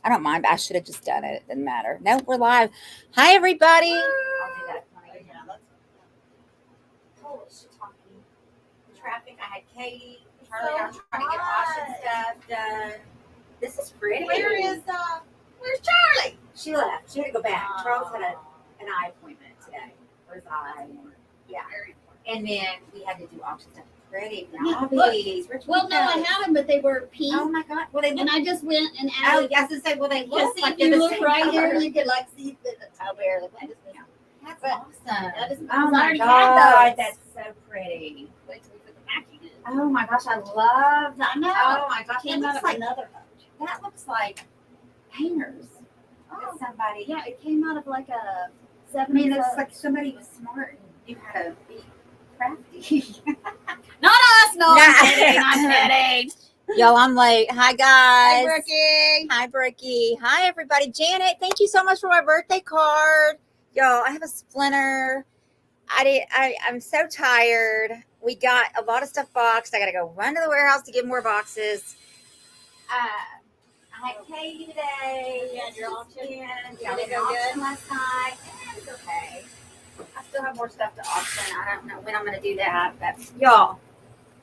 I don't mind, but I should have just done it. It didn't matter. No, we're live. Hi, everybody. I'll do that. Holy shit, talking. Traffic. I had Katie. Charlie and I were trying to get washing stuff done. This is pretty. Where's Charlie? She left. She had to go back. Charles had an eye appointment today for his eye. Yeah. And then we had to do auction stuff. Pretty. Well, no, I had them, but they were pink. Oh my God. Well, they look, and I just went and oh, added. I was to say, well, they look See, like if you they're the look same right color. here, you could like see the toe bear. That's But awesome. that is, Oh I my already God, had those. that's so pretty. Wait till we put the packing in. Oh my gosh, I love that. I know. Oh my gosh, Came that out looks of like another Hutch. that looks like painters. Oh, Somebody. yeah, it came out of like a I mean, 70s. it's like somebody was smart and knew how to be crafty. Not us, no. Nah. I'm kidding. I'm kidding. Y'all, I'm late. Hi, Hey, guys. Brookie. Hi, Brookie. Hi, everybody. Janet, thank you so much for my birthday card. Y'all, I have a splinter. I'm so tired. We got a lot of stuff boxed. I got to go run to the warehouse to get more boxes. I had Katie today. Yeah, your auction. Yeah, we Did it got go auction good? last night. Yeah, it's okay. I still have more stuff to auction. I don't know when I'm going to do that. But y'all,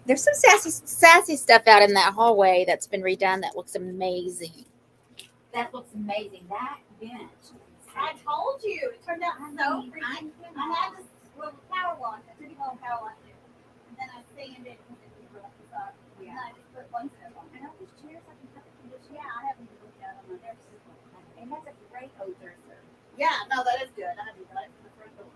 there's some sassy stuff out in that hallway that's been redone that looks amazing. That looks amazing. That bench. I told you. It turned out so mean, freaking I had this little power wash. I took it home power wash it. And then I sanded it because it was rough inside. Yeah. And I just put one step on it. I know these chairs I can put in this. Yeah, I haven't even looked at them. They're super. And that's a great odor. Yeah, no, that is good. I haven't got it from the front door.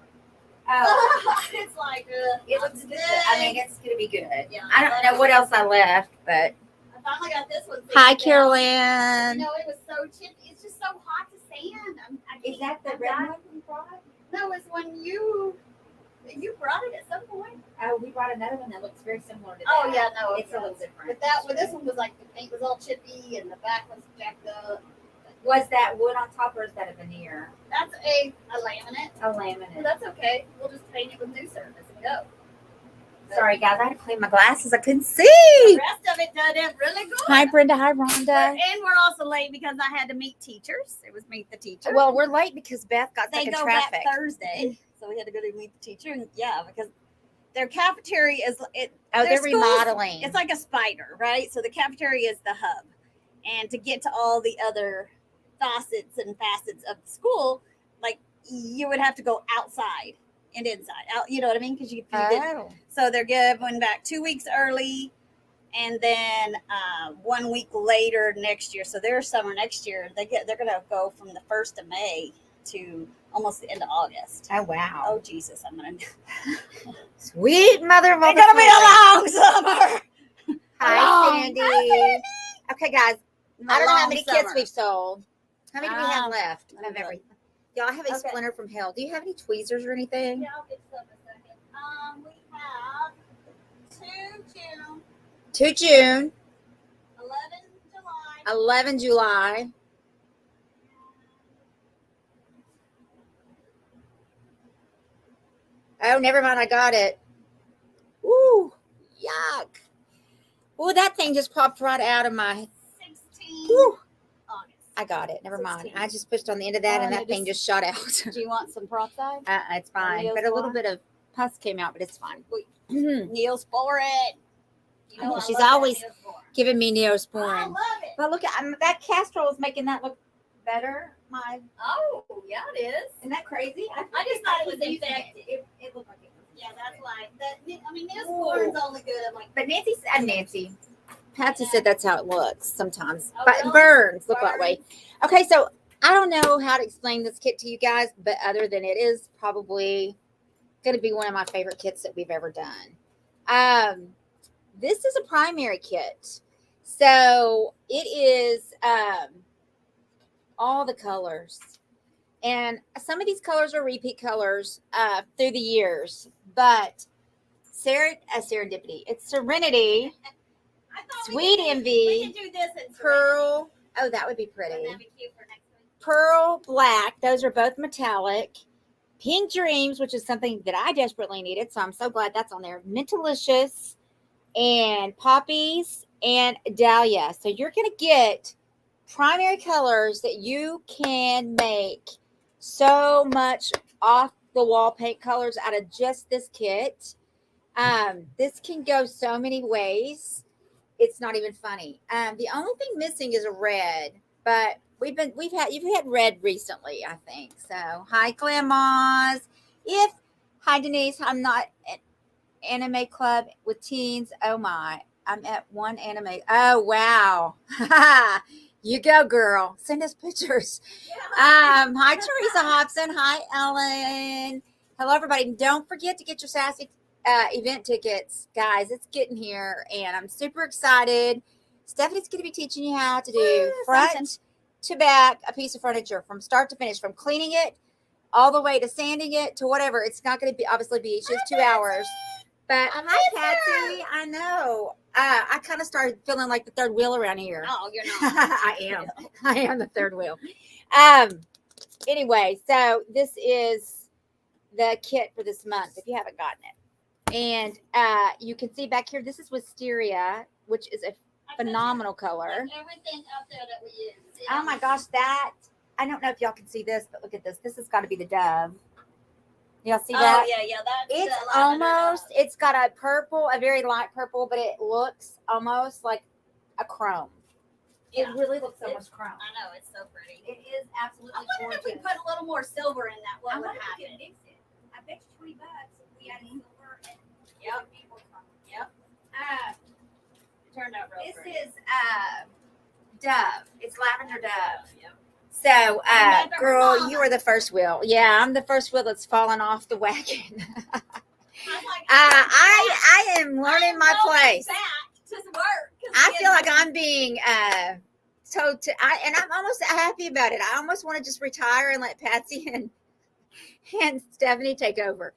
Oh, It's like, it looks good. I mean, it's going to be good. Yeah, I don't know what else I left, but. I finally got this one. Hi, figured out. Carolyn. You know, it was so chippy. It's just so hot to sand. Is that the red one we brought? No, it's when you brought it at some point. Oh, we brought another one that looks very similar to that. Oh yeah, no, It's a little different. But that one, this one was like the paint was all chippy and the back was jacked up. Was that wood on top or is that a veneer? That's a laminate. A Well, laminate. that's okay. We'll just paint it with new surface and go. Sorry, guys. I had to clean my glasses. I couldn't The see. rest of it done it really good. Hi, Brenda. Hi, Rhonda. And we're also late because I had to meet teachers. It was meet the teacher. Well, we're late because Beth got they stuck in go traffic. back Thursday, so we had to go to meet the teacher. And yeah, because their cafeteria is it. Oh, their they're school's- remodeling. It's like a spider, right? So the cafeteria is the hub, and to get to all the other facets of the school, like you would have to go outside and inside. Out, you know what I mean? Because you did. Oh. So they're going back 2 weeks early, and then 1 week later next year. So their summer next year, they're gonna go from the 1st of May to almost the end of August. Oh, wow. Oh Jesus, I'm gonna. Sweet mother of all It's gonna be a long summer. Hi, long. Sandy. Hi, Sandy. Okay, guys. My I don't know how long many summer. kids we've sold. How many do we have Um, left let me of look. everything? Y'all, I have a Okay. splinter from hell. Do you have any tweezers or anything? Yeah, I'll get some in a second. We have 2 June, 2 June, 11 July. 11 July. Oh, never mind. I got it. Ooh, yuck. Ooh, that thing just popped right out of my. 16 Ooh, August. I got it. Never mind. 16. I just pushed on the end of that and that it thing is- just shot out. Do you want some peroxide? It's fine. But a little bit of pus came out, but it's fine. Neosporin. You I know, I she's love that always Neosporin. Giving me I Neosporin. love it. But look, that Castrol is making that look better. Oh, yeah, it is. Isn't that crazy? I just thought it was infected. infected. It looked like it was. Yeah, that's why. I mean, Neosporin's only good. I'm like, But Nancy, Patsy said that's how it looks sometimes. Oh, But really? burns look that way. Okay, so I don't know how to explain this kit to you guys, but other than it is probably going to be one of my favorite kits that we've ever done. This is a primary kit. So it is all the colors. And some of these colors are repeat colors through the years. But serendipity. It's Serenity, I thought Sweet we Envy, could do this in Pearl. Oh, that would be pretty. Wouldn't that be cute for next week? Pearl Black. Those are both metallic. Pink Dreams, which is something that I desperately needed. So I'm so glad that's on there. Mentalicious and Poppies and Dahlia. So you're going to get primary colors that you can make so much off the wall paint colors out of just this kit. This can go so many ways. It's not even funny. The only thing missing is a red, but you've had red recently, I think. So hi grandmas. If Hi Denise, I'm not at anime club with teens. Oh my, I'm at one anime. Oh wow. You go, girl. Send us pictures. Hi Teresa Hobson. Hi Ellen. Hello everybody. Don't forget to get your sassy event tickets, guys. It's getting here, and I'm super excited. Stephanie's going to be teaching you how to do front to back a piece of furniture from start to finish, from cleaning it all the way to sanding it to whatever. It's not going to be obviously be just 2 hours. But hi, Patsy. I know. I kind of started feeling like the third wheel around here. Oh, you're not. I am. I am the third wheel. Anyway, so this is the kit for this month if you haven't gotten it. And you can see back here, this is Wisteria, which is a phenomenal color. Like everything up there that we use. Oh my gosh, I don't know if y'all can see this, but look at this. This has got to be the Dove. Y'all see that? Oh, yeah. It's almost, it's got a purple, a very light purple, but it looks almost like a chrome. Yeah. It really looks almost chrome. I know, it's so pretty. It is absolutely I wonder gorgeous. if we put a little more silver in that, what would happen? Mix it. I bet you $20 if we add silver and maple chrome. Yep. It turned out real This pretty. is Dove. It's lavender Dove. Yep. So, girl, you Mama. are the first wheel. Yeah, I'm the first wheel that's fallen off the wagon. I'm like, I am learning my place. Back to work. I feel like I'm being and I'm almost happy about it. I almost want to just retire and let Patsy and Stephanie take over.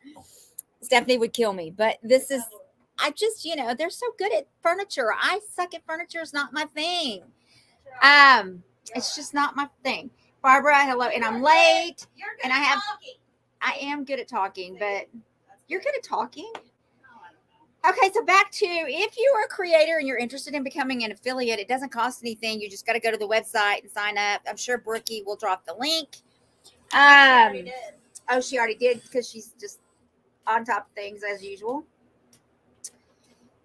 Stephanie would kill me, but this is, I just, they're so good at furniture. I suck at furniture. It's not my thing. It's just not my thing. Barbara, hello, and I'm late. You're good and at I have- talking. I am good at talking, but you're good at talking. Oh, I don't know. Okay, so back to, if you are a creator and you're interested in becoming an affiliate, it doesn't cost anything. You just got to go to the website and sign up. I'm sure Brookie will drop the link. She already did. Oh, she already did because she's just on top of things as usual.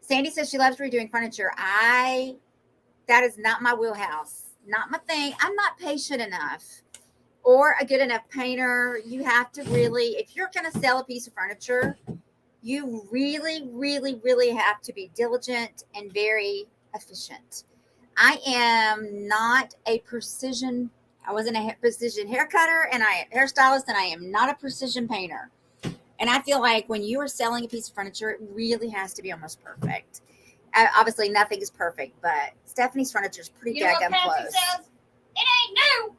Sandy says she loves redoing furniture. That is not my wheelhouse. Not my thing. I'm not patient enough or a good enough painter. You have to really, if you're going to sell a piece of furniture, you really, really, really have to be diligent and very efficient. I am not a precision. I wasn't a precision hair cutter and hairstylist, and I am not a precision painter. And I feel like when you are selling a piece of furniture, it really has to be almost perfect. Obviously, nothing is perfect, but Stephanie's furniture is pretty daggum close. Says? It ain't new.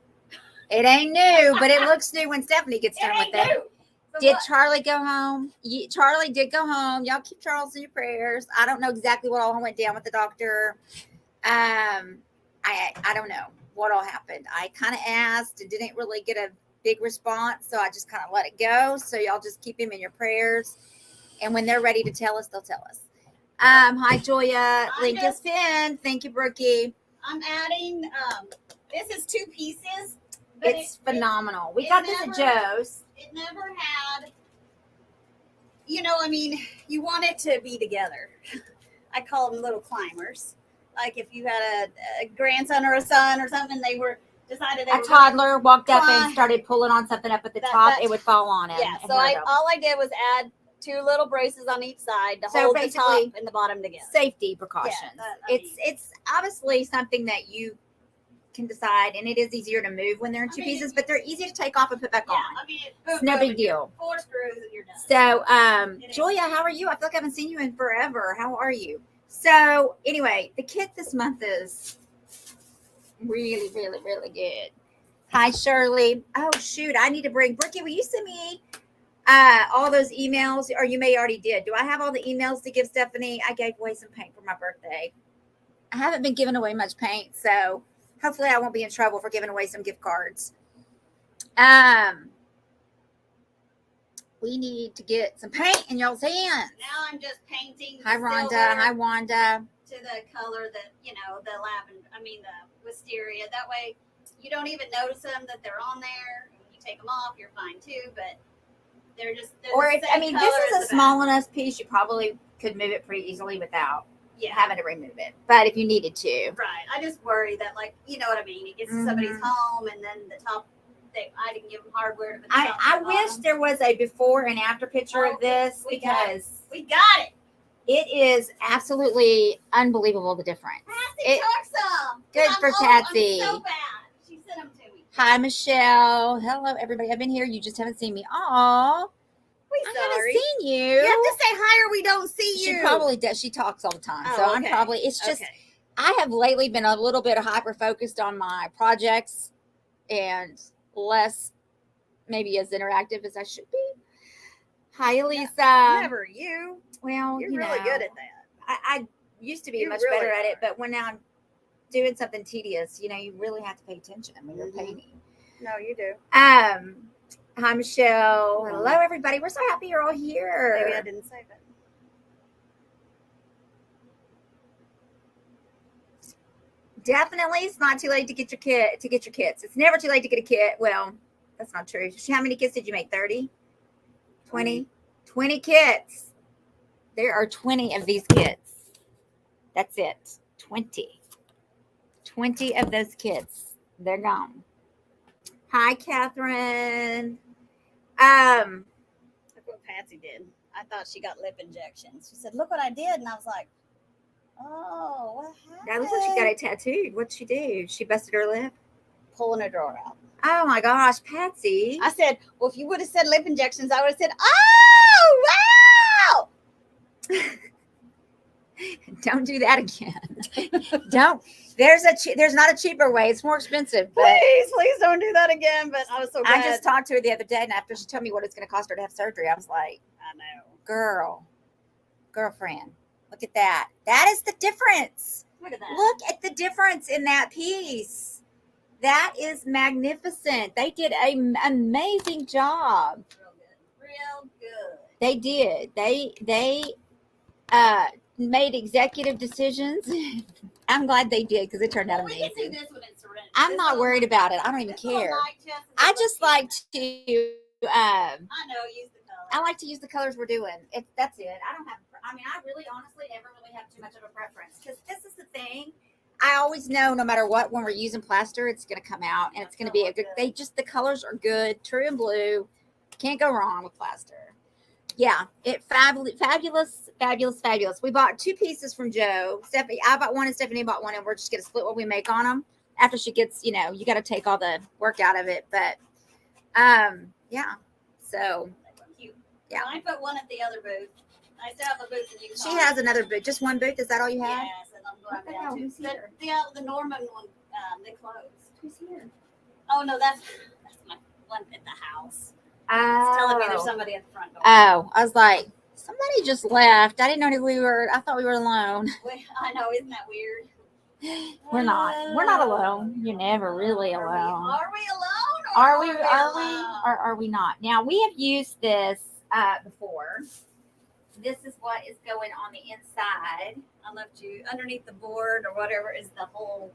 It ain't new, but it looks new when Stephanie gets done with it. So Did what? Charlie go home? Charlie did go home. Y'all keep Charles in your prayers. I don't know exactly what all went down with the doctor. I don't know what all happened. I kind of asked and didn't really get a big response, so I just kind of let it go. So y'all just keep him in your prayers, and when they're ready to tell us, they'll tell us. Hi Joya, link is pinned. Thank you, Brookie. I'm adding. This is 2 pieces. But It's phenomenal. We got this at Joe's. It never had. You want it to be together. I call them little climbers. Like if you had a grandson or a son or something, they were decided they A were toddler walked up and climb. started pulling on something up at the top. That's- It would fall on him. Yeah. and So hurt him. all I did was add 2 little braces on each side to So hold the basically, top and the bottom together. Safety precautions. Yeah, It's obviously something that you can decide, and it is easier to move when they're in 2 pieces, but they're easy to take off and put back Yeah. on. It's It's no big deal. 4 screws and you're done. So, Julia, how are you? I feel like I haven't seen you in forever. How are you? So, anyway, the kit this month is really, really, really good. Hi, Shirley. Oh, shoot. I need to bring Brookie. Will you send me all those emails? Or you may already did. Do I have all the emails to give Stephanie? I gave away some paint for my birthday. I haven't been giving away much paint, so hopefully I won't be in trouble for giving away some gift cards. We need to get some paint in y'all's hands. Now I'm just painting. Hi, the Rhonda. silver Hi, Wanda. to the color that the lavender. I mean the wisteria. That way, you don't even notice them that they're on there. When you take them off, you're fine too. But they're Or the if, same this color is as a the small back. enough piece, you probably could move it pretty easily without Yeah. having to remove it. But if you needed to. Right. I just worry that, like, you know what I mean. It gets to somebody's home, and then the top. I didn't give them hardware to put the top I on the wish bottom. there was a before and after picture of this because we got it. it is absolutely unbelievable the difference. Patsy took some. Good for Patsy. I'm so bad. She sent them to me. Hi, Michelle. Hello, everybody. I've been here. You just haven't seen me. Aw. I haven't seen you. You have to say hi or we don't see you. She probably does. She talks all the time. Oh, so I'm okay. probably, it's just, I have lately been a little bit hyper focused on my projects and less maybe as interactive as I should be. Hi, Elisa. Never you. Well, you're really good at that. I used to be much better at it, but when now I'm doing something tedious, you really have to pay attention when you're painting. No, you do. Hi, Michelle. Hello, everybody. We're so happy you're all here. Maybe I didn't save it. Definitely, it's not too late to get your kits. It's never too late to get a kit. Well, that's not true. How many kits did you make? 30? 20? 20 kits. There are 20 of these kits. That's it. 20. 20 of those kits. They're gone. Hi, Catherine. That's what Patsy did. I thought she got lip injections. She said, "Look what I did," and I was like, "Oh, what happened?" That looks like she got it tattooed. What'd she do? She busted her lip? Pulling her drawer out. Oh my gosh, Patsy. I said, "Well, if you would have said lip injections, I would have said, oh, wow." Don't do that again. Don't. There's not a cheaper way. It's more expensive. But please don't do that again. But I was so glad. I just talked to her the other day, and after she told me what it's going to cost her to have surgery, I was like, I know, girlfriend, look at that. That is the difference. Look at that. Look at the difference in that piece. That is magnificent. They did an amazing job. Real good. They did. They made executive decisions. I'm glad they did because it turned out amazing. We can do this when it's surrendered. I'm not worried about it. I don't even care. I just like to. I know, use the color. I like to use the colors we're doing. That's it. I don't have. I mean, I really, honestly, never really have too much of a preference because this is the thing. I always know, no matter what, when we're using plaster, it's going to come out and it's going to be a good. The colors are good. True and blue. Can't go wrong with plaster. Yeah, fabulous. We bought 2 pieces from Joe. Stephanie, I bought one and Stephanie bought one, and we're just gonna split what we make on them after she gets. You got to take all the work out of it, but yeah. So cute. Yeah, I put one at the other booth. I still have a booth in Utah. She has another booth. Just one booth? Is that all you have? Yes, and I'm going down to. Who's here? The Norman one, they closed. Who's here? Oh no, that's my one at the house. It's telling me there's somebody at the front door. Oh, I was like, somebody just left. I didn't know who we were. I thought we were alone. I know, isn't that weird? We're not. We're not alone. You're never really alone. Are we alone? Are we? Or are we not? Now we have used this before. This is what is going on the inside. I left you underneath the board or whatever is the whole.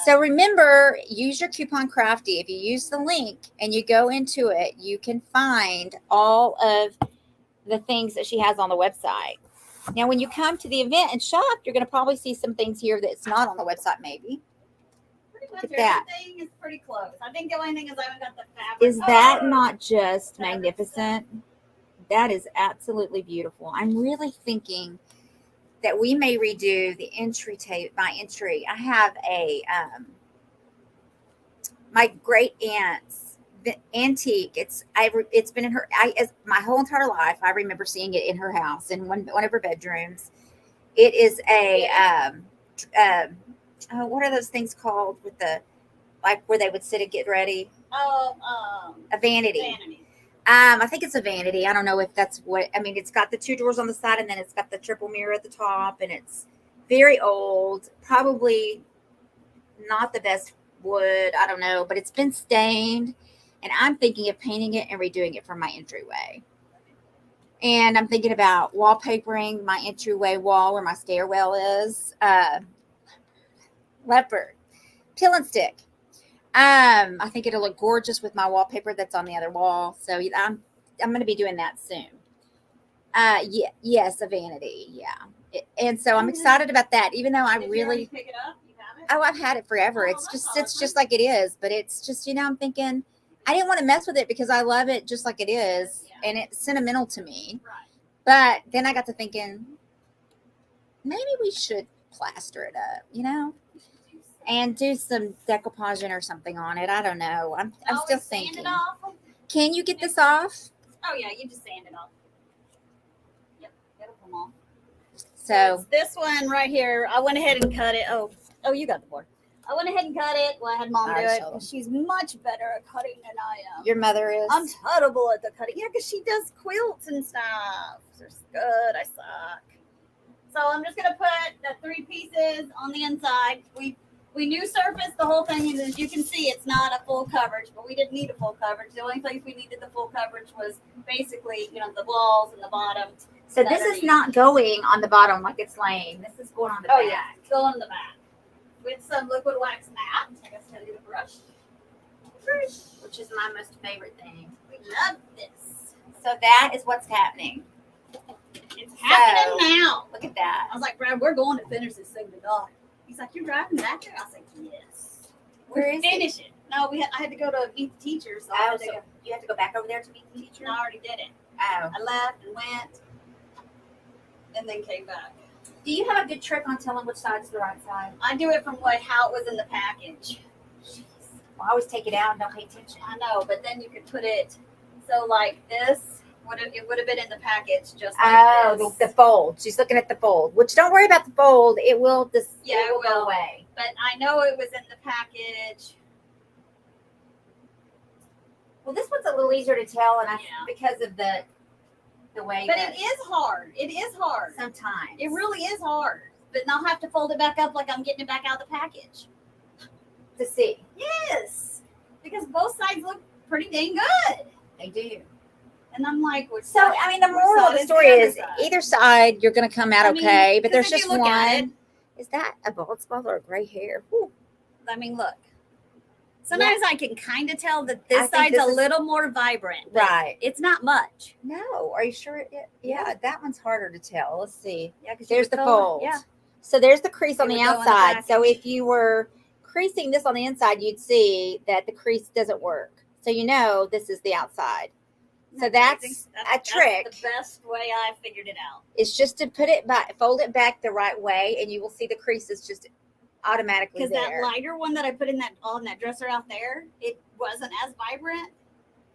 So remember, use your coupon Crafty. If you use the link and you go into it, you can find all of the things that she has on the website. Now, when you come to the event and shop, you're going to probably see some things here that's not on the website, maybe. Pretty much everything is pretty close. I think the only thing is I haven't got the fabric. Is that not just magnificent? That is absolutely beautiful. I'm really thinking that we may redo the entry tape. My entry. I have a my great aunt's antique. It's been in her. My whole entire life. I remember seeing it in her house in one of her bedrooms. It is a what are those things called with the where they would sit and get ready? A vanity. I think it's a vanity. I don't know if that's what, I mean, it's got the 2 drawers on the side and then it's got the triple mirror at the top, and it's very old, probably not the best wood. I don't know, but it's been stained, and I'm thinking of painting it and redoing it for my entryway. And I'm thinking about wallpapering my entryway wall where my stairwell is. Leopard. Peel and stick. I think it'll look gorgeous with my wallpaper that's on the other wall. So I'm going to be doing that soon. Yeah, yes, a vanity. Yeah. And so I'm excited about that, even though I Did you really, already pick it up? You have it? oh, I've had it forever. Oh, It's that's just awesome. sits just like it is, but it's just, I'm thinking I didn't want to mess with it because I love it just like it is, Yeah. and it's sentimental to me. Right. But then I got to thinking maybe we should plaster it up, and do some decoupaging or something on it. I don't know. I'm still Always sand thinking. it off. Can you get this off? Oh yeah, you just sand it off. Yep, it'll come off. So It's this one right here, I went ahead and cut it. Oh, you got the board. I went ahead and cut it. Well, I had Mom do Alright, it. show 'em. She's much better at cutting than I am. your mother is. I'm terrible at the cutting. Yeah, because she does quilts and stuff. They're good. I suck. So I'm just gonna put the 3 pieces on the inside. We new surfaced the whole thing, and as you can see, it's not a full coverage, but we didn't need a full coverage. The only place we needed the full coverage was basically, the walls and the bottom. So this is not going on the bottom like it's laying. This is going on the Oh back. yeah, go on the back with some liquid wax matte. I guess I gotta get a brush. Which is my most favorite thing. We love this. So that is what's happening. It's happening now. Look at that. I was like, Brad, we're going to finish this thing tonight. He's like, you're driving back there? I was like, yes. Where We're is it? finishing. No, I had to go to meet the teacher. So, Oh, so you have to go back over there to meet the teacher? I already did it. Oh. I left and went and then came back. Do you have a good trick on telling which side's the right side? I do it from how it was in the package. Well, I always take it out and don't pay attention. I know, but then you could put it so like this. It would have been in the package just like this. The fold. She's looking at the fold. Which don't worry about the fold. It will it will go will. away. But I know it was in the package. Well, this one's a little easier to tell, and Yeah. because of the way. But that it is hard. It is hard. sometimes It really is hard. But I'll have to fold it back up like I'm getting it back out of the package. to see. Yes. Because both sides look pretty dang good. They do. And I'm like, So I mean, the moral of the story is either side you're going to come out okay, but there's just one. Is that a bald spot or a gray hair? Whew. I mean, look. Sometimes I can kind of tell that I this think side's this a is- little more vibrant. but Right. It's not much. No. Are you sure? Yeah, that one's harder to tell. Let's see. Yeah, 'cause There's you the can fold. Yeah. So there's the crease on It the would go in the outside. So package. if you were creasing this on the inside, you'd see that the crease doesn't work. So this is the outside. So that's a trick. That's the best way I figured it out. It's just to put it back, fold it back the right way, and you will see the creases just automatically Because that there. lighter one that I put on that dresser out there, it wasn't as vibrant.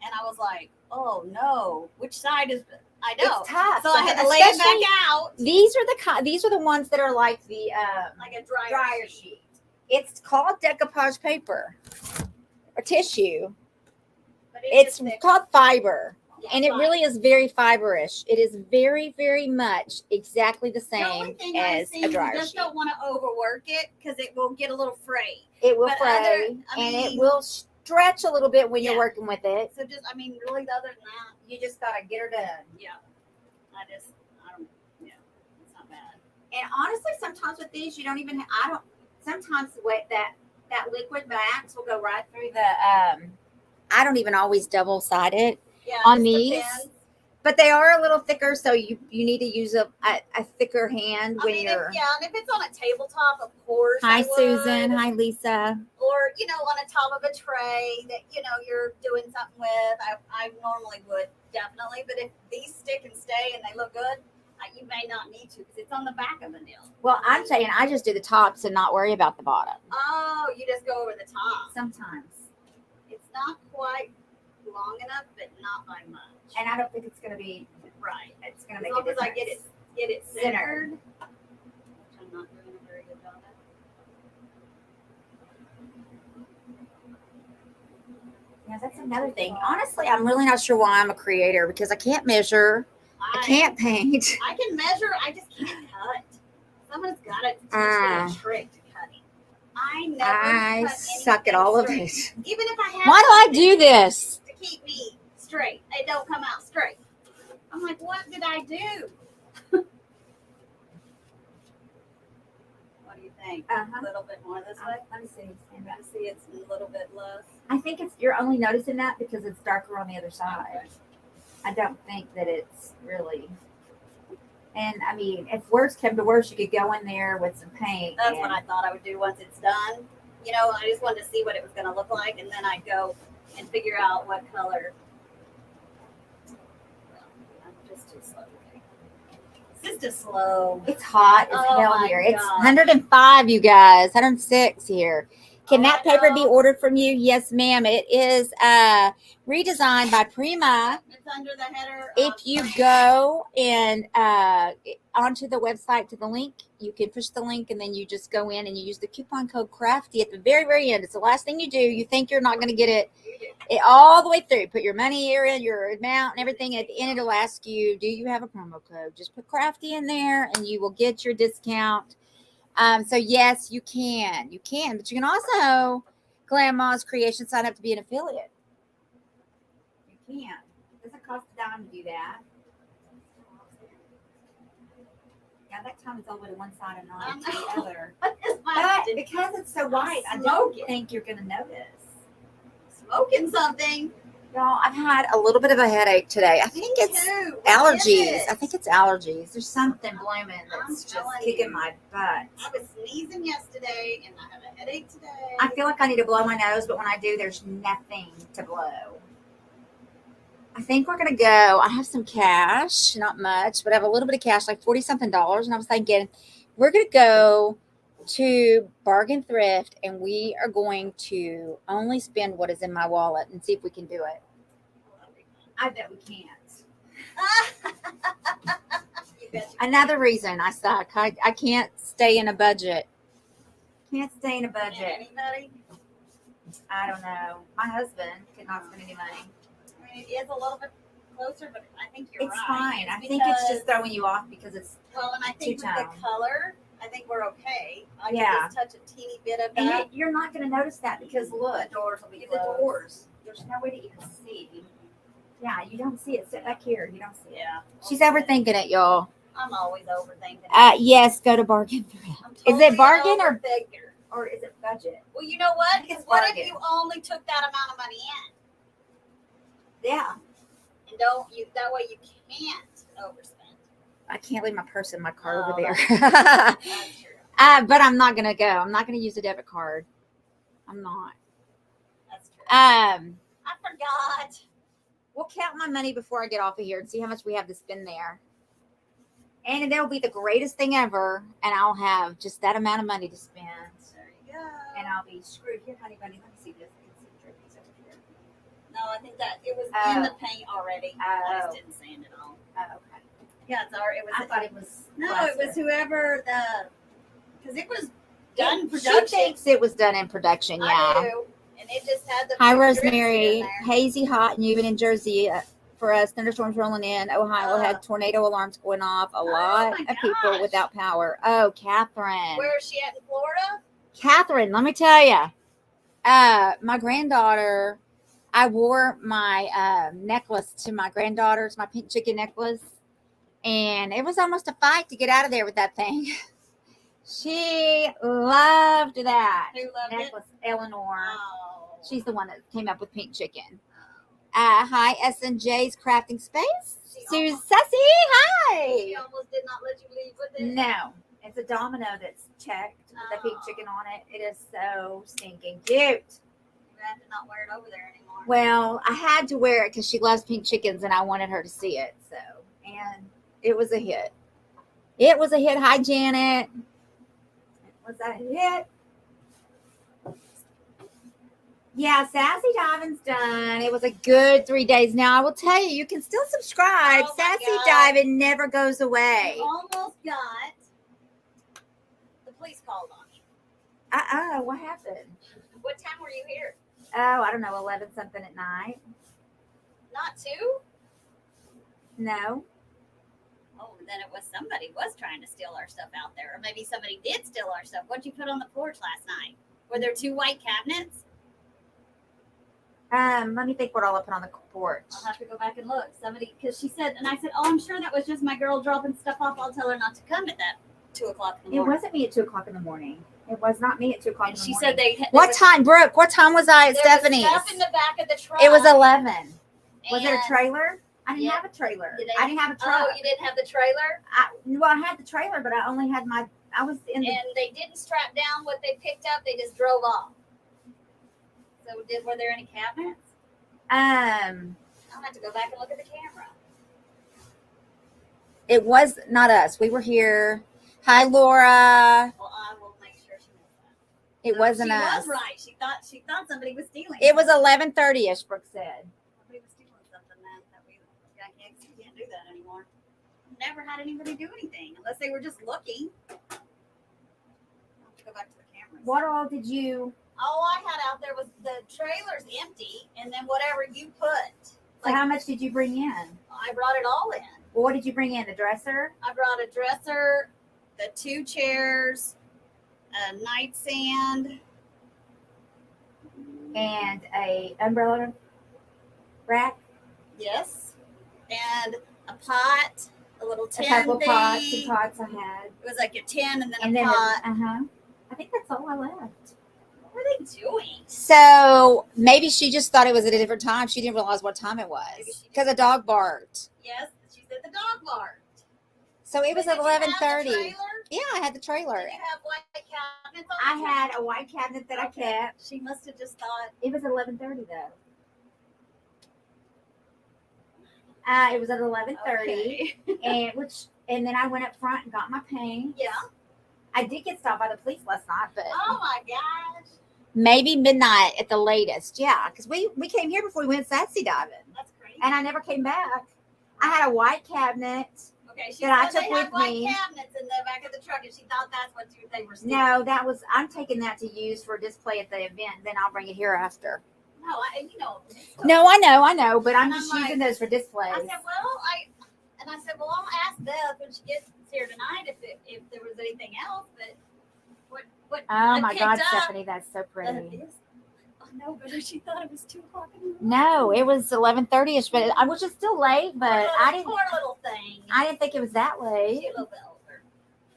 And I was like, oh no, which side is I know. It's tough. So I had to lay it Especially- back out These are the ones that are like the like a dryer, dryer sheet. It's called decoupage paper or tissue. But It's thick. called fiber. Yeah, And it fine. really is very fiberish. It is very, very much exactly the The only same thing I've as seen, a you dryer just sheet. don't want to overwork it because it will get a little frayed. It will but fray, I and it mean- will stretch a little bit when you're Yeah. working with it. So just, really, other than that, You just gotta get her done. yeah, I don't, yeah, it's not bad. And honestly, sometimes with these, you don't even. Sometimes that liquid wax will go right through the. I don't even always double side it. Yeah, On it just these, depends. but they are a little thicker, so you need to use a thicker hand I when mean, you're. and if it's on a tabletop, of course. Hi, I would. Susan. Hi, Lisa. Or on a top of a tray that you're doing something with. I normally would definitely, but if these stick and stay and they look good, you may not need to because it's on the back of the nail. Well, I'm saying I just do the tops and not worry about the bottom. Oh, you just go over the top. Sometimes, It's not quite long enough, but not by much. and I don't think it's going to be Right. It's going As to make long a as I difference. get it Centered. centered. Which I'm not doing a very good job at. Yeah, that's another thing. Honestly, I'm really not sure why I'm a creator because I can't measure, I can't paint. I can measure. I just can't cut. Someone's got to teach me a trick to cutting. I never. I cut suck at anything all of straight. it. Even if I have. Why do I something do this? to keep me straight? It don't come out straight. I'm like, what did I do? What do you think? pink. Uh-huh. A little bit more this way. Let me see. Stand back. See, it's a little bit less. I think you're only noticing that because it's darker on the other side. Okay. I don't think that it's really. And I mean, if worse come to worse, you could go in there with some paint. That's what I thought I would do once it's done. You know, I just wanted to see what it was going to look like, and then I'd go and figure out what color. I'm just too slow today. It's just slow. It's hot as Oh hell my here. It's God. 105, you guys. 106 here. Can Oh, that I paper be know. ordered from you? Yes, ma'am. It is redesigned by Prima. It's under the header. If you go and onto the website to the link, you can push the link and then you just go in and you use the coupon code CRAFTY at the very, very end. It's the last thing you do. You think you're not going to get it all the way through. Put your money here in, your amount and everything. At the end, it'll ask you, do you have a promo code? Just put CRAFTY in there and you will get your discount. So yes, you can, but you can also Grandma's Creation sign up to be an affiliate. You can. It doesn't cost a dime to do that. Yeah, that time is all the way to one side and not to the other. But because it's so white, I don't think you're going to notice. Smoking something. Y'all, I've had a little bit of a headache today. I think it's allergies. I think it's allergies. There's something blooming that's just kicking my butt. I was sneezing yesterday and I have a headache today. I feel like I need to blow my nose, but when I do, there's nothing to blow. I think we're going to go. I have some cash, not much, but I have a little bit of cash, like $40-something. And I was thinking, we're going to go to Bargain Thrift and we are going to only spend what is in my wallet and see if we can do it. I bet we can't. Another reason I suck. I can't stay in a budget. Can't stay in a budget. Anybody? I don't know. My husband could not spend any money. I mean, it is a little bit closer, but I think you're It's right. fine. I think it's just throwing you off because it's well, and I think with the two-tone. color, I think we're okay. I Yeah. can just touch a teeny bit of that. And you're not going to notice that because look, The doors will be the closed. doors. There's no way to even see. Yeah, you don't see it. Sit back here. You don't see it. Yeah. She's overthinking it, y'all. I'm always overthinking it. Yes, go to Bargain Thrift. I'm Is totally it bargain an or overthinker. is it budget? Well, you know what? It's What if bargain. you only took that amount of money in? Yeah. And don't you that way you can't overspend. I can't leave my purse in my car over Oh, there. That's true. But I'm not going to go. I'm not going to use a debit card. I'm not. That's true. I forgot. We'll count my money before I get off of here and see how much we have to spend there. And that'll be the greatest thing ever. And I'll have just that amount of money to spend. There you go. And I'll be screwed. Here, honey bunny, let me see this. I can see the drippings over here. No, I think that it was Oh. in the paint already. I Oh. just didn't sand it all. Oh, okay. Yeah, it's our. It was. I thought it was. No, Plaster. it was whoever because it was done She production. thinks it was done in production, yeah. I do, and it just had the. Hi, drips Rosemary. in there. Hazy, hot, and humid in Jersey for us. Thunderstorms rolling in. Ohio had tornado alarms going off. A lot my of people gosh. without power. Oh, Catherine. Where is she at in Florida? Catherine, let me tell you. My granddaughter, I wore my necklace to my granddaughter's, my pink chicken necklace. And it was almost a fight to get out of there with that thing. She loved that Who loved necklace. Eleanor. Oh. She's the one that came up with pink chicken. Hi, S&J's Crafting Space. Susie, hi. She almost did not let you leave with it. No, it's a domino that's checked with the pink Oh. chicken on it. It is so stinking cute. You have to not wear it over there anymore. Well, I had to wear it because she loves pink chickens and I wanted her to see it. So, and it was a hit. It was a hit. Hi, Janet. It was a hit. Yeah, Sassy Diving's done. It was a good 3 days. Now, I will tell you, you can still subscribe. Oh, my Sassy God. Diving never goes away. You almost got the police called on you. What happened? What time were you here? Oh, I don't know, 11 something at night. Not 2? No. Oh, then it was somebody was trying to steal our stuff out there. Or maybe somebody did steal our stuff. What'd you put on the porch last night? Were there 2 white cabinets? Let me think what all I put on the porch. I'll have to go back and look. Somebody, because she said, and I said, oh, I'm sure that was just my girl dropping stuff off. I'll tell her not to come at that 2 o'clock in the It morning. wasn't me at 2 o'clock in the morning. It was not me at 2 o'clock. And she said they. What time, Brooke? What time was I at Stephanie's? Stuff in the back of the truck. It was 11. Was it a And- trailer? I didn't Yeah. have a trailer. Did they- I didn't have a truck. Oh, you didn't have the trailer? Well, I had the trailer, but I only had I was in the. And they didn't strap down what they picked up. They just drove off. So were there any cabinets? I'll have to go back and look at the camera. It was not us. We were here. Hi, Laura. Well, I will make sure she knows that. It No, wasn't she us. was right. She thought somebody was stealing. It was 11:30ish. Brooke said. Somebody was stealing something that we can't do that anymore. Never had anybody do anything unless they were just looking. I'll have to go back to the cameras. What all did you? All I had out there was the trailer's empty, and then whatever you put. So how much did you bring in? I brought it all in. Well, what did you bring in? The dresser? I brought a dresser, the 2 chairs, a nightstand, And a umbrella rack? yes, and a pot, a little A tin couple of thing. pots. Two pots I had. It was like a tin and then And a then, pot. I think that's all I left. What were they doing? So maybe she just thought it was at a different time. She didn't realize what time it Maybe was she because a dog barked. Yes, she said the dog barked. So it was Did at you have the 11:30. trailer? Yeah, I had the trailer. Did you have white cabinets on I the had a white cabinet that I Okay. kept. She must have just thought. It was 11:30 though. It was at 11:30, Okay. and then I went up front and got my paint. Yeah. I did get stopped by the police last night, but Oh my gosh. maybe midnight at the latest. Yeah, because we came here before we went sassy diving, That's crazy. and I never came back. I had a white cabinet. Okay, she that I said took they had with white me. cabinets in the back of the truck, and she thought that's what they were stealing. No, I'm taking that to use for display at the event. Then I'll bring it here after. No, you know. No, I know, but I'm And just I'm using like- those for displays. I said, well, I'll ask Beth when she gets here tonight if there was anything else, but what Oh I my picked God, up- Stephanie, that's so pretty. is- Oh no, but she thought it was 2 o'clock in the morning. No, it was 11:30ish, but I was just still late. But Poor little thing. I didn't think it was that She's late. a little bit older,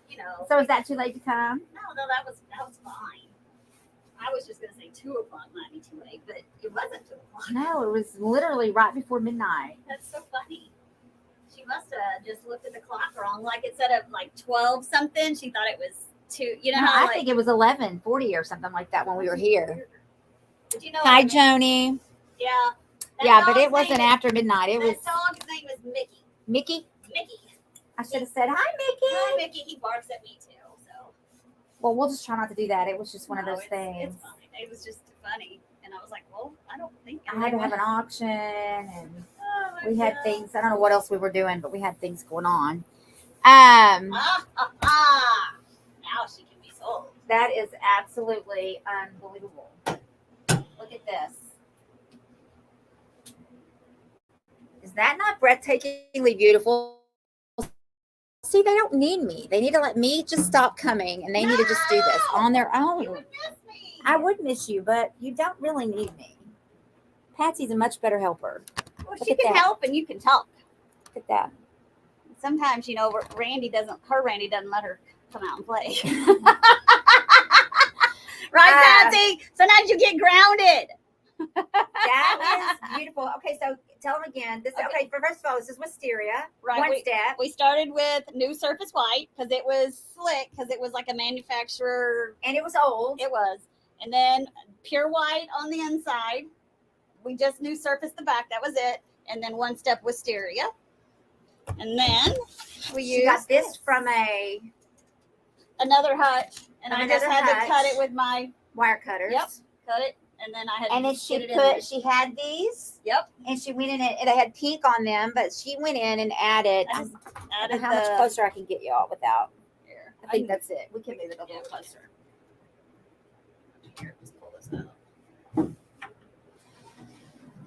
you know. So is that too late to come? No, that was fine. I was just gonna say 2 o'clock might be too late, but it wasn't 2 o'clock. No, it was literally right before midnight. That's so funny. She must have just looked at the clock wrong. Like instead of like 12 something, she thought it was 2. You know No, how I think it was 11:40 or something like that when we were here. Did you know? Hi, what I mean? Joni. Yeah. That Yeah, but dog's it wasn't name after midnight. It was That dog's name is Mickey. Mickey. Mickey. I should have said hi, Mickey. Hi, Mickey. He barks at me too. So Well, we'll just try not to do that. It was just one of no, those things. It's fine. It was just funny, and I was like, well, I don't think I had to have an auction, and Oh, my we had God. things. I don't know what else we were doing, but we had things going on. Ah. Now she can be sold. That is absolutely unbelievable. Look at this. Is that not breathtakingly beautiful? See, they don't need me. They need to let me just stop coming, and they need to just do this on their You own. would miss me. I would miss you, but you don't really need me. Patsy's a much better helper. Well, Look she at can that. help and you can talk. Look at that. Sometimes, you know, Randy doesn't let her come out and play. Right, Patsy? Sometimes you get grounded. That is beautiful. Okay, so tell them again. This Okay. First of all, this is wisteria. Right. One we, step. we started with new surface white because it was slick, because it was like a manufacturer. And it was old. It was. And then pure white on the inside. We just new surface the back. That was it. And then one step wisteria. And then we She used got this from a another Hutch. And From I just another had to cut Hutch. it with my wire cutters. Yep. cut it. And then I had And then to she get it in there. she had these. Yep. And she went in and they had pink on them, but she went in and added. I just I don't added know how much the- closer I can get y'all without. Here. I think that's it. We can move it a Yeah. little closer. Here, let's pull this out.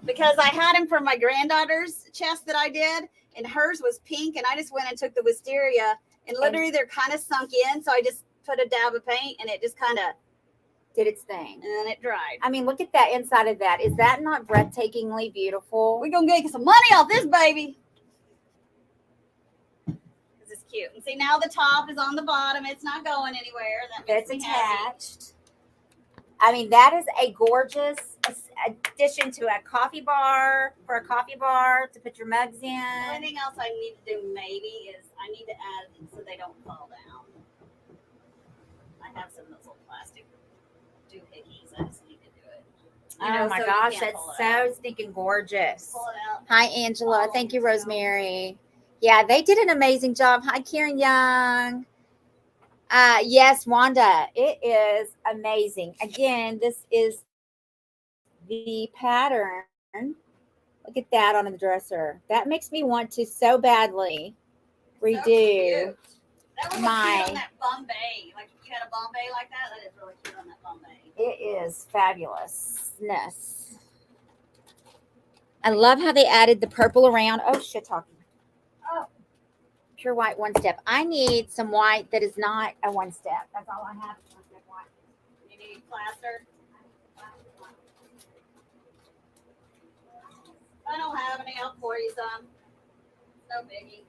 Because I had him for my granddaughter's chest that I did, and hers was pink, and I just went and took the wisteria, and literally they're kind of sunk in, so I just put a dab of paint, and it just kind of, Did its thing. and then it dried. I mean, look at that inside of that. Is that not breathtakingly beautiful? We're gonna get some money off this baby. This cute. And see, now the top is on the bottom. It's not going anywhere. That makes That's me happy. attached. I mean, that is a gorgeous addition to a coffee bar, for a coffee bar to put your mugs The in. only thing else I need to do maybe is I need to add so they don't fall down. I have some of those little plastic doohickeys. I just need to do it. Oh my so you gosh, can't that's pull it so out. stinking gorgeous. Pull it out. Hi, Angela. Oh, Thank you, so- Rosemary. Yeah, they did an amazing job. Hi, Karen Young. Yes, Wanda, it is amazing. Again, this is the pattern. Look at that on the dresser. That makes me want to so badly So redo. cute. That would look my- cute on that Bombay. Like if you had a Bombay like that, that is really cute on that Bombay. It is fabulousness. I love how they added the purple around. Oh, shit talking. Oh, Pure white one step. I need some white that is not a one step. That's all I have is one step white. you need plaster. I don't have any. I'll pour you some. No biggie.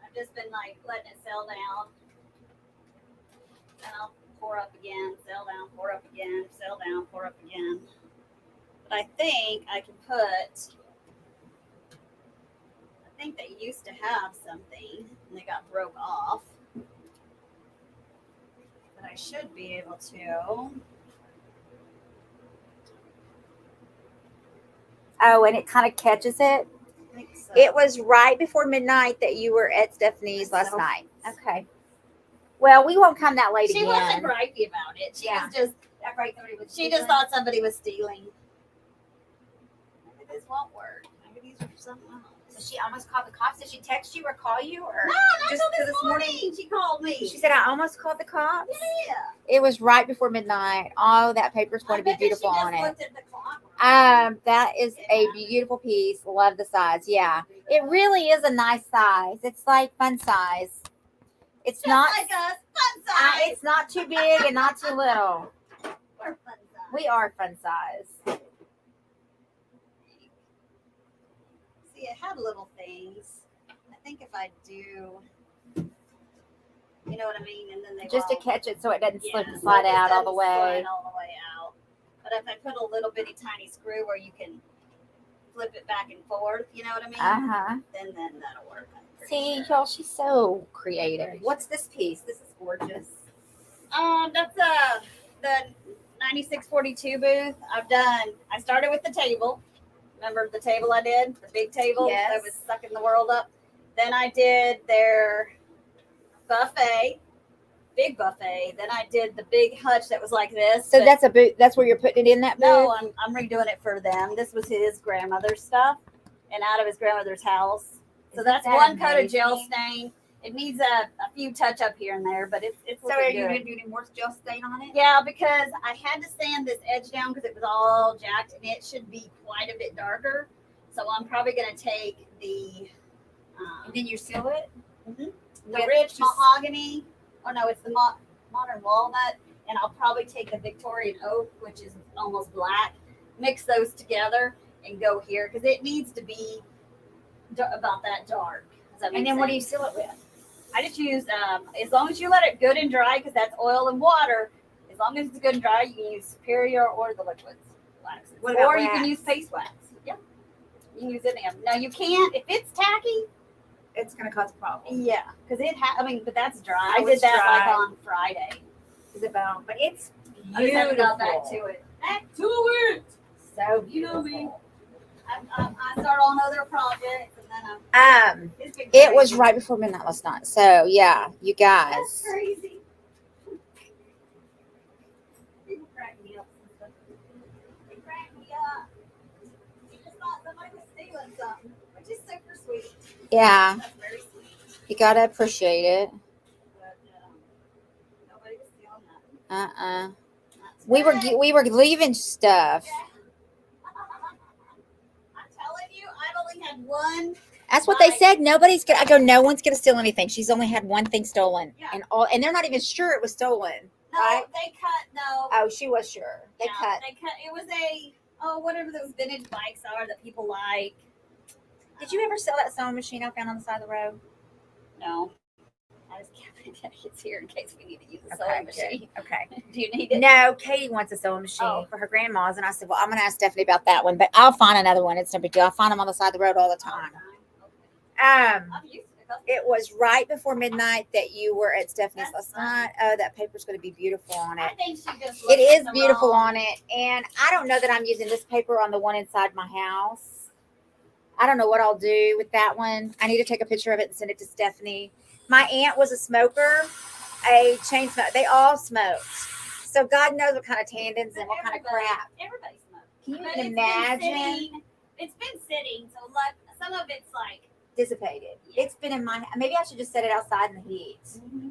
I've just been like letting it settle down. Then I'll pour up again, settle down, pour up again, settle down, pour up again. But I think I can put. I think they used to have something and they got broke off. But I should be able to. Oh, and it kind of catches it. I think so. It was right before midnight that you were at Stephanie's last So- night. Okay. Well, we won't come that late She again. wasn't gripey about it. She Yeah. was just That right, somebody was she just stealing? thought somebody was stealing. Maybe this won't work. Maybe these are for something else. So she almost called the cops. Did she text you or call you or No, not just till this this morning? morning. She called me. She said I almost called the cops. "Yeah." It was right before midnight. Oh, that paper's going I to be bet that she beautiful just on it. looked at the clock wrong. That is a beautiful piece. Love the size. Yeah, it really is a nice size. It's like fun size. It's Just not. like us, fun size. It's not too big and not too little. We're fun size. We are fun size. See, it had little things. I think if I do, you know what I mean, and then they Just to won't. catch it so it doesn't slip Yeah, and so slide it out all the doesn't way. slide all the way out. But if I put a little bitty tiny screw where you can flip it back and forth, you know what I mean? Then that'll work. I'm pretty See, sure. y'all, she's so creative. What's this piece? This is gorgeous. That's the 9642 booth. I started with the table. Remember the table I did? The big table Yes. that was sucking the world up. Then I did their buffet, big buffet. Then I did the big hutch that was like this. So but- that's a boot. That's where you're putting it in that booth. no, I'm redoing it for them. This was his grandmother's stuff and out of his grandmother's house. So Isn't that's that one coat of gel amazing? stain. It needs a few touch up here and there, but it's So looking are you good. going to do any more gel stain on it? Yeah, because I had to sand this edge down because it was all jacked and it should be quite a bit darker. So I'm probably going to take the And then you seal it. the with rich just- mahogany. Oh no, it's the modern walnut, and I'll probably take the Victorian oak, which is almost black. Mix those together and go here because it needs to be about that dark. Does that make And then what do you sense? seal it with? I just use as long as you let it good and dry because that's oil and water. As long as it's good and dry, you can use Superior or the liquids waxes, What about or you can wax? use face wax. Yeah, you can use any of them. Now you can't if it's tacky. It's going to cause a problem. Yeah, because but that's dry. Oh, I did it's that dry. like on Friday. Is it bound? But it's I just haven't beautiful. got back to it. Back to it. So You know beautiful. me. I start on other projects and then it's been It was crazy. right before midnight last night. So yeah, you That's guys. crazy. People crack me up and stuff. They crack me up. You just thought somebody was stealing something, which is super sweet. Yeah, That's very sweet. you gotta appreciate it. But nobody was stealing nothing. Uh-uh. Not today. We were leaving stuff. I'm telling you, I've only had one. That's what they Right. said. Nobody's gonna. I go. No one's gonna steal anything. She's only had one thing stolen, Yeah. and they're not even sure it was stolen. No, Right? they cut. No, Oh, she was sure. They cut. They cut. It was whatever those vintage bikes are that people like. Did you ever sell that sewing machine I found on the side of the road? No. I just kept it's here in case we need to use a Okay, sewing good. machine. Okay. Do you need it? No, Katie wants a sewing machine Oh. for her grandma's, and I said, "Well, I'm going to ask Stephanie about that one, but I'll find another one. It's no big deal. I find them on the side of the road all the time." I've used it. It was right before midnight that you were at Stephanie's That's last night. Oh, that paper's going to be beautiful on I it. think she just It is looked at the beautiful wrong- on it, and I don't know that I'm using this paper on the one inside my house. I don't know what I'll do with that one. I need to take a picture of it and send it to Stephanie. My aunt was a smoker, a chain smoker. They all smoked. So God knows what kind of tendons and what kind of crap. Everybody smokes. Can you But even imagine? It's been sitting, so like some of it's like Dissipated. Yeah. It's been in my. Maybe I should just set it outside in the heat.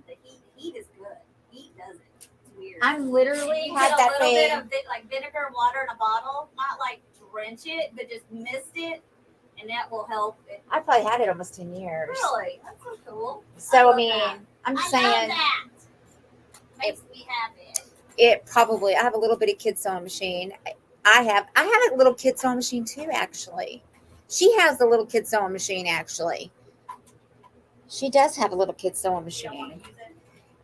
the heat is good. Heat does it. It's weird. I'm literally you had get a that little thing. bit of like vinegar and water in a bottle, not like drench it, but just mist it, and that will help it. I probably had it almost 10 years. Really? That's so cool. So I love mean, that. I'm just I love saying that. Makes me happy. it probably. I have a little bitty kid sewing machine. I have a little kid sewing machine too. Actually, she has the little kid sewing machine. Actually, she does have a little kid sewing You don't want machine. to use it?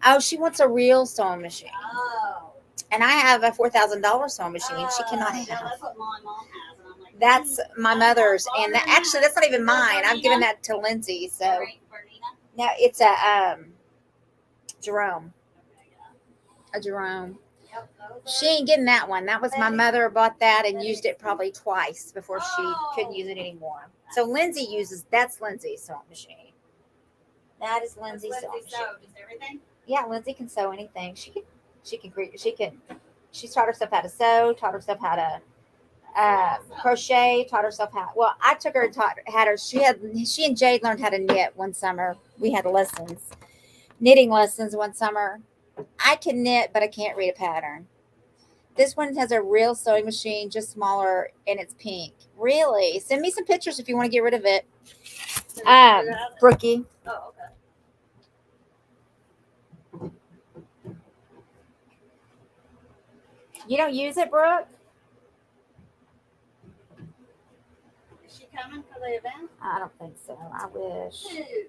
Oh, she wants a real sewing machine, Oh. and I have a $4,000 sewing machine. She cannot Yeah, have. that's what my mom has, and I'm like, That's my I mother's, want and that, Bernina. actually, that's not even Is that mine. I've Bernina? given that to Lindsay. So Bernina? no, it's a Jerome. Okay, yeah. A Jerome. Yep, those She ain't getting that one. That was my mother bought that and used it probably twice before she couldn't use it anymore. So Lindsay uses that's Lindsay's sewing machine. That is Lindsay's sewing machine. Just everything. Yeah, Lindsay can sew anything. She's taught herself how to sew, taught herself how to crochet, taught herself how. Well, I took her and had her. She and Jade learned how to knit one summer. We had knitting lessons one summer. I can knit, but I can't read a pattern. This one has a real sewing machine, just smaller, and it's pink. Really? Send me some pictures if you want to get rid of it. Brookie. Oh, okay. You don't use it, Brooke? Is she coming for the event? I don't think so. I wish. Ew.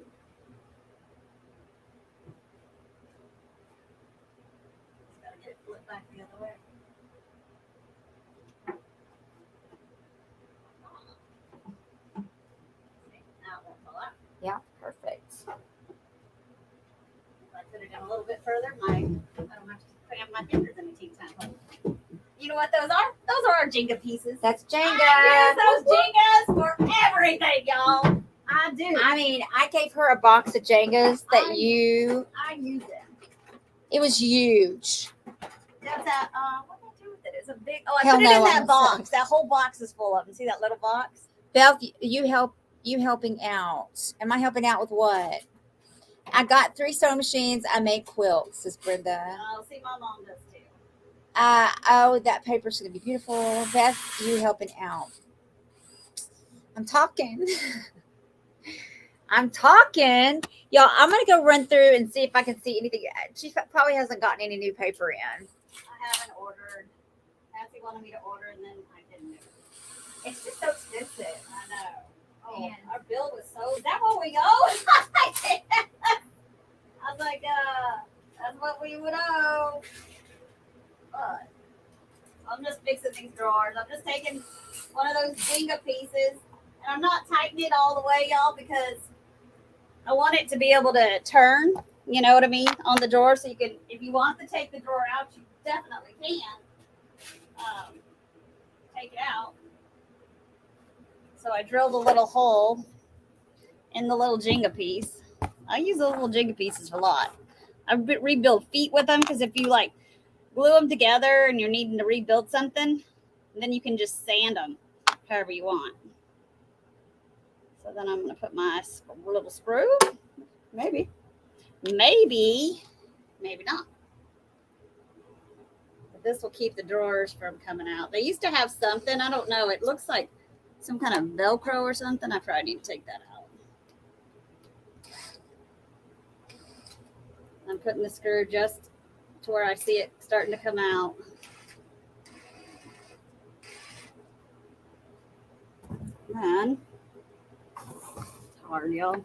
Gotta get it flipped back the other way. Now it won't fall out. Yeah, perfect. If I put it in a little bit further, I don't have to cram my fingers in a teeny tiny hole. You know what those are? Those are our Jenga pieces. That's Jenga. I use those Jengas for everything, y'all. I do. I mean, I gave her a box of Jengas that I use them. it was huge. That's that. What did I do with it? It's a big. Oh, I Hell put it no, in that I'm box. sorry. That whole box is full of them. See that little box? Beth, you helping out. Am I helping out with what? I got 3 sewing machines. I make quilts, says Brenda. Oh, see, my mom does too. Oh, that paper's going to be beautiful. Beth, you helping out. I'm talking. I'm talking. Y'all, I'm going to go run through and see if I can see anything. She probably hasn't gotten any new paper in. I haven't ordered. Nancy wanted me to order, and then I didn't do it. It's just so expensive. I know. Oh, Man. our bill was so. Is that what we owe? I was like, that's what we would owe. But I'm just fixing these drawers. I'm just taking one of those Jenga pieces, and I'm not tightening it all the way, y'all, because I want it to be able to turn. You know what I mean? On the drawer, so you can, if you want to take the drawer out, you definitely can. Take it out. So I drilled a little hole in the little Jenga piece. I use the little Jenga pieces a lot. I rebuild feet with them because if you like glue them together and you're needing to rebuild something, then you can just sand them however you want. So then I'm going to put my little screw. Maybe not. But this will keep the drawers from coming out. They used to have something, I don't know, it looks like some kind of Velcro or something. I probably need to take that out. I'm putting the screw just to where I see it starting to come out. Man, it's hard, y'all.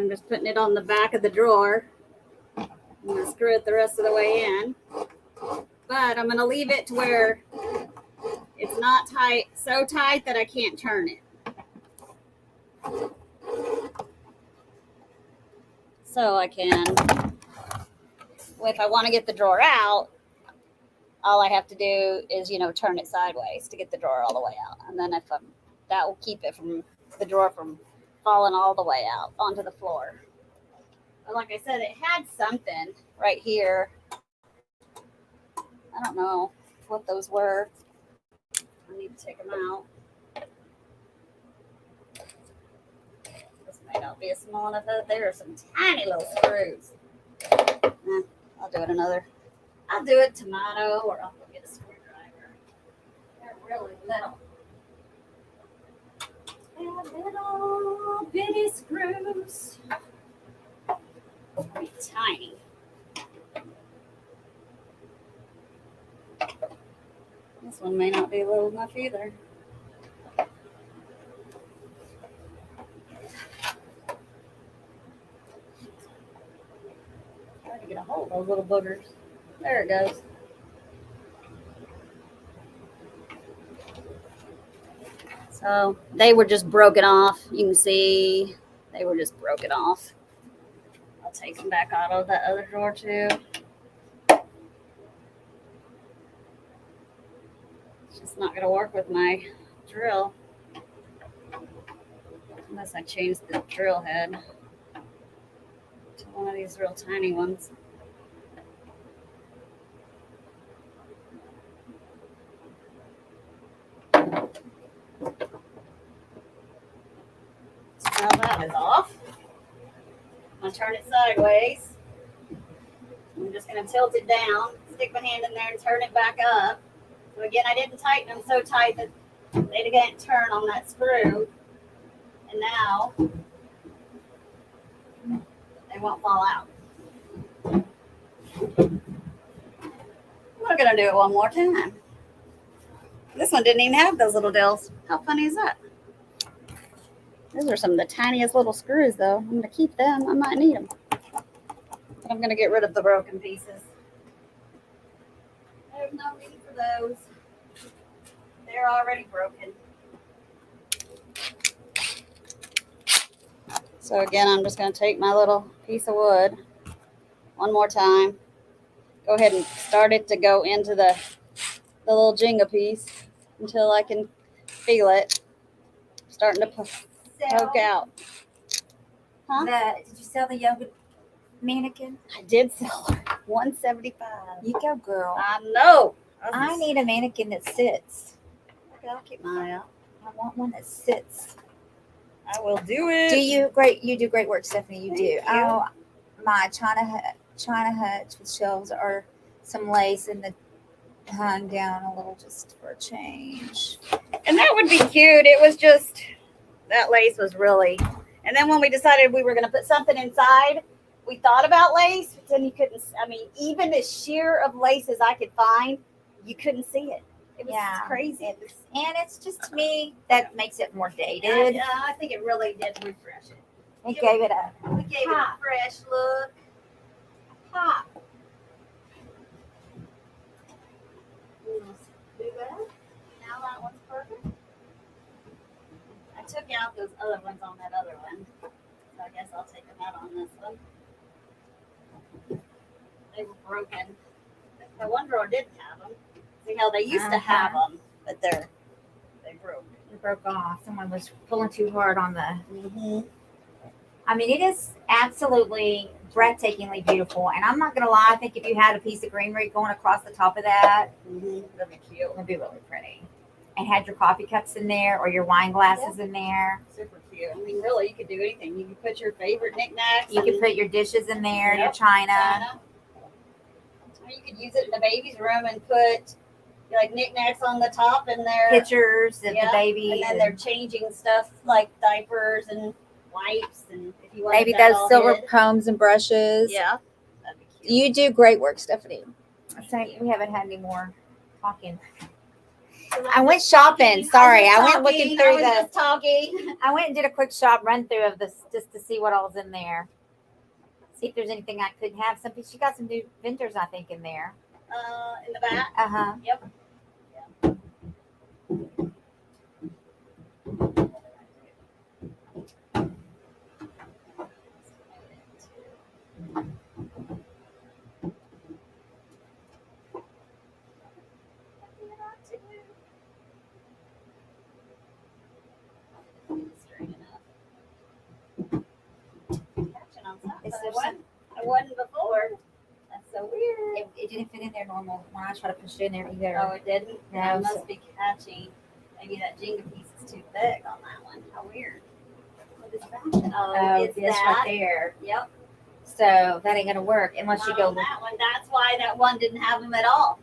I'm just putting it on the back of the drawer. I'm going to screw it the rest of the way in. But I'm going to leave it to where it's not tight, so tight that I can't turn it. So I can, if I want to get the drawer out, all I have to do is, turn it sideways to get the drawer all the way out. And then that will keep it from the drawer from falling all the way out onto the floor. But like I said, it had something right here. I don't know what those were. I need to take them out. This may not be a small enough. There are some tiny little screws. I'll do it I'll do it tomato, or I'll go get a screwdriver. They're really little. They're little bitty screws. Pretty tiny. This one may not be little enough either. Try to get a hold of those little boogers. There it goes. So they were just broken off. You can see they were just broken off. I'll take them back out of that other drawer too. It's just not going to work with my drill. Unless I change the drill head to one of these real tiny ones. So now that is off. I'm going to turn it sideways. I'm just going to tilt it down, stick my hand in there and turn it back up. So again, I didn't tighten them so tight that they didn't turn on that screw. And now they won't fall out. We're going to do it one more time. This one didn't even have those little dills. How funny is that? Those are some of the tiniest little screws, though. I'm going to keep them. I might need them. But I'm going to get rid of the broken pieces. There's no need for those. They're already broken. So again, I'm just going to take my little piece of wood one more time. Go ahead and start it to go into the little Jenga piece until I can feel it starting to poke out. Huh? Did you sell the yoga mannequin? I did sell her $175. You go, girl. I know. I need a mannequin that sits. Okay, I'll keep my eye out. I want one that sits. I will do it. You do great work, Stephanie. You Thank do. you. Oh, my China Hutch with shelves or some lace and the hung down a little just for a change. And that would be cute. It was just, that lace was really, and then when we decided we were going to put something inside, we thought about lace, but then you couldn't, even the sheer of laces I could find, you couldn't see it. It was crazy. And it's just, to me, that makes it more dated. Yeah, I think it really did refresh it. We gave it a fresh look. pop. Do that. Now that one's perfect. I took out those other ones on that other one. So I guess I'll take them out on this one. They were broken. The one drawer didn't have them. See how they used to have them, but they broke. It broke off. Someone was pulling too hard on the. Mm-hmm. I mean, it is absolutely breathtakingly beautiful. And I'm not going to lie. I think if you had a piece of greenery going across the top of that, That'd be cute. it would be really pretty. And had your coffee cups in there or your wine glasses in there. Super cute. I mean, really, you could do anything. You could put your favorite knickknacks. You could put your dishes in there, your Yep, china. Or you could use it in the baby's room and put like knickknacks on the top and their Pictures of the baby. And then they're changing stuff like diapers and wipes, and if you want maybe those silver combs and brushes. Yeah, that'd be cute. You do great work, Stephanie. We haven't had any more talking. I went shopping. Sorry, I went looking through just talking. I went and did a quick shop run through of this just to see what all's in there. See if there's anything I could have. She got some new vendors, I think, in there. In the back. Uh-huh. Yep. I wasn't before. That's so weird. It didn't fit in there normal when I tried to push it in there either. Oh, it didn't? No, It must be catchy. Maybe that Jenga piece is too thick on that one. How weird. What is that? Oh, it's this that. right there. Yep. So that ain't gonna work unless you go. On that one. That's why that one didn't have them at all.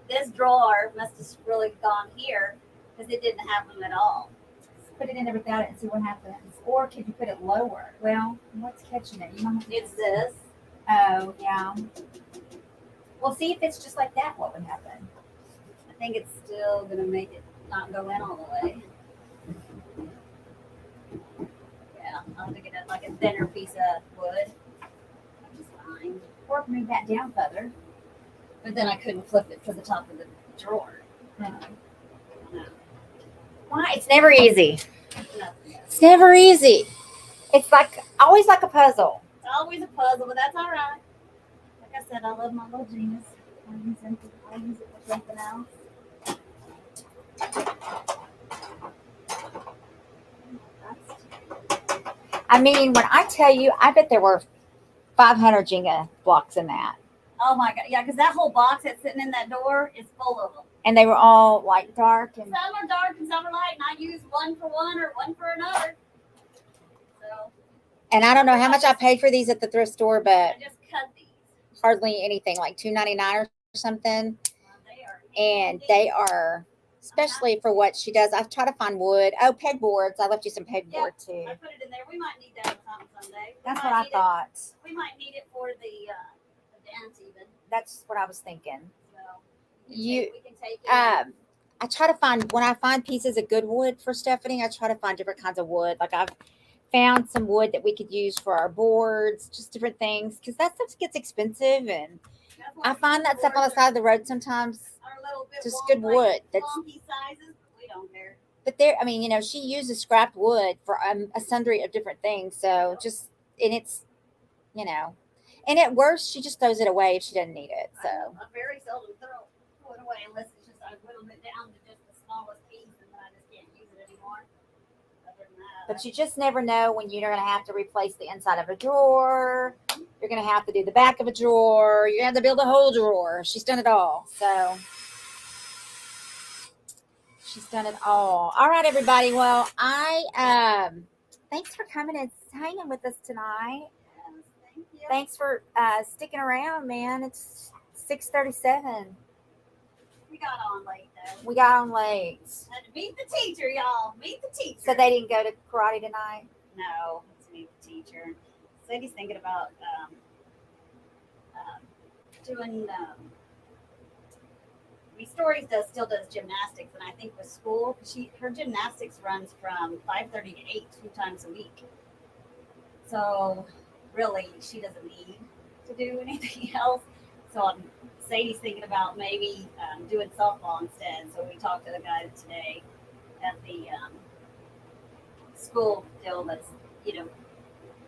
This drawer must have really gone here because it didn't have them at all. Put it in there without it and see what happens. Or could you put it lower? Well, what's catching it? You might have to It's this. Oh, yeah. Well, see if it's just like that, what would happen? I think it's still going to make it not go in all the way. Yeah, I'll have to get like a thinner piece of wood. Which is fine. Or move that down further. But then I couldn't flip it to the top of the drawer. No. No. Why? It's never easy. Nothing. It's never easy. It's like always like a puzzle. It's always a puzzle, but that's all right. Like I said, I love my little genius. I'll use it for something else. I mean, when I tell you, I bet there were 500 Jenga blocks in that. Oh my God. Yeah, because that whole box that's sitting in that door is full of them. And they were all like dark. And some are dark and some are light, and I use one for one or one for another. So. And I don't know how much I paid for these at the thrift store, but I just cut these. Hardly anything, like $2.99 or something. Well, And they are, especially for what she does. I've tried to find wood. Oh, pegboards. I left you some pegboard too. I put it in there. We might need that someday. That's what I thought. We might need it for the dance even. That's what I was thinking. So We can take it. I try to find, when I find pieces of good wood for Stephanie, I try to find different kinds of wood. Like I've found some wood that we could use for our boards, just different things, because that stuff gets expensive, and I find that stuff on the side of the road sometimes. Just good wood. That's wonky sizes, but we don't care. But there, I mean, she uses scrapped wood for a sundry of different things. So and it's, and at worst, she just throws it away if she doesn't need it. So I very seldom throw it away unless it's just I whittle it down to just the smallest piece, and then I just can't use it anymore. Other than that, but you just never know when you're going to have to replace the inside of a drawer. You're going to have to do the back of a drawer. You're going to have to build a whole drawer. She's done it all. So she's done it all. All right, everybody. Well, thanks for coming and hanging with us tonight. Yes, thank you. Thanks for sticking around, man. It's 6:37. We got on late though. We got on late. Had to meet the teacher, y'all. Meet the teacher. So they didn't go to karate tonight? No, let's meet the teacher. Sadie's thinking about doing. Stories still does gymnastics, and I think with school, her gymnastics runs from 5:30 to 8 2 times a week. So really, she doesn't need to do anything else. So Sadie's thinking about maybe doing softball instead. So we talked to the guy today at the school deal that's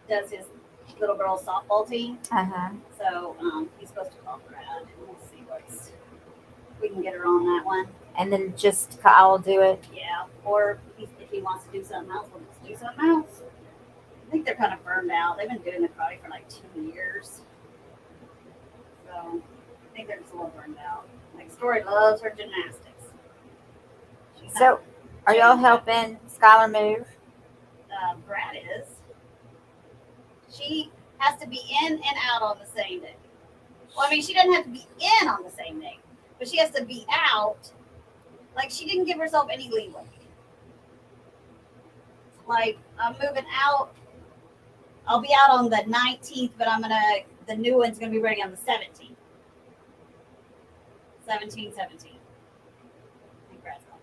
does his little girls softball team. So he's supposed to call Brad, and we'll see we can get her on that one. And then just Kyle will do it. Yeah. Or if he wants to do something else, we'll just do something else. I think they're kind of burned out. They've been doing the karate for like 2 years. So I think they're just a little burned out. Like Story loves her gymnastics. So are y'all helping Skylar move? Brad is. She has to be in and out on the same day. Well, I mean, she doesn't have to be in on the same day, but she has to be out. Like, she didn't give herself any leeway. Like, I'm moving out. I'll be out on the 19th, but the new one's going to be ready on the 17th. 17. I think Brad's going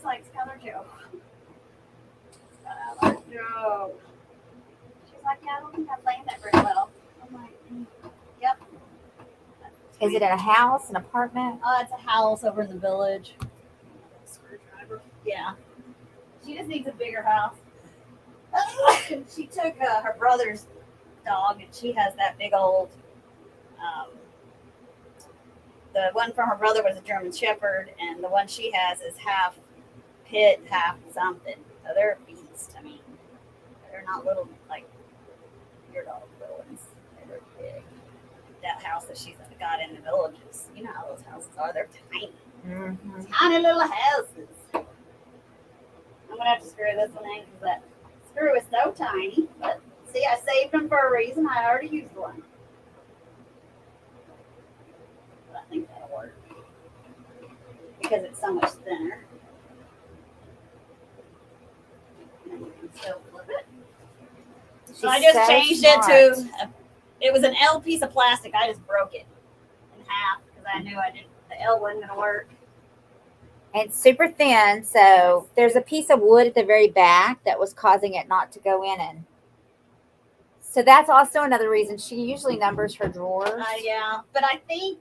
She likes color too. No. She's like, yeah, I don't think I played that very well. I'm like, yep. Is it in a house, an apartment? It's a house over in the village. Screwdriver. Yeah. She just needs a bigger house. She took her brother's dog, and she has that big old. The one from her brother was a German Shepherd, and the one she has is half pit, half something. So they're a beast. I mean, they're not little like your dog little ones. They're big. That house that she's got in the villages, you know how those houses are. They're tiny, tiny little houses. I'm gonna have to screw this one in because that screw is so tiny. But see, I saved them for a reason. I already used one. But I think that'll work because it's so much thinner. And you can still flip it. So I just changed it to. It was an L piece of plastic. I just broke it in half because I knew the L wasn't gonna work. And it's super thin, so there's a piece of wood at the very back that was causing it not to go in. And so that's also another reason she usually numbers her drawers. Yeah, but I think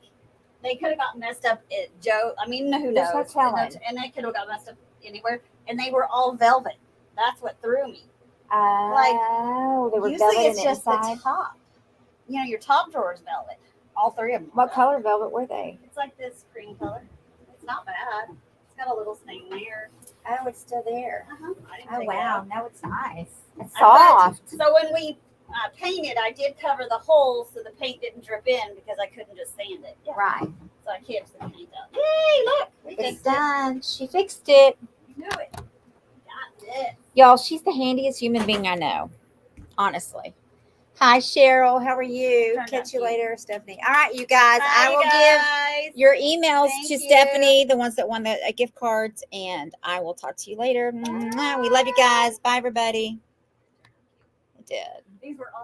they could have got messed up at Joe. I mean, who There's knows? no telling. And they could have got messed up anywhere. And they were all velvet. That's what threw me. Oh, they were usually velvet it's in just the inside. the top. You know, your top drawer is velvet. All three of them. What color velvet were they? It's like this cream color. It's not bad. It's got a little stain there. Oh, it's still there. I didn't Oh, take it wow. out. Now it's nice. It's soft. So when we painted, I did cover the holes so the paint didn't drip in because I couldn't just sand it. Yeah. Right. So I kept the paint out. Hey, look. We It's fixed done. She fixed it. it. Knew it. Got this. Y'all, she's the handiest human being I know. Honestly. Hi, Cheryl. How are you? Turned Catch out you cute. later, Stephanie. All right, you guys. Bye, I will guys. give your emails Thank to you. Stephanie, the ones that won the gift cards, and I will talk to you later. Mwah. We love you guys. Bye, everybody. I did. These were all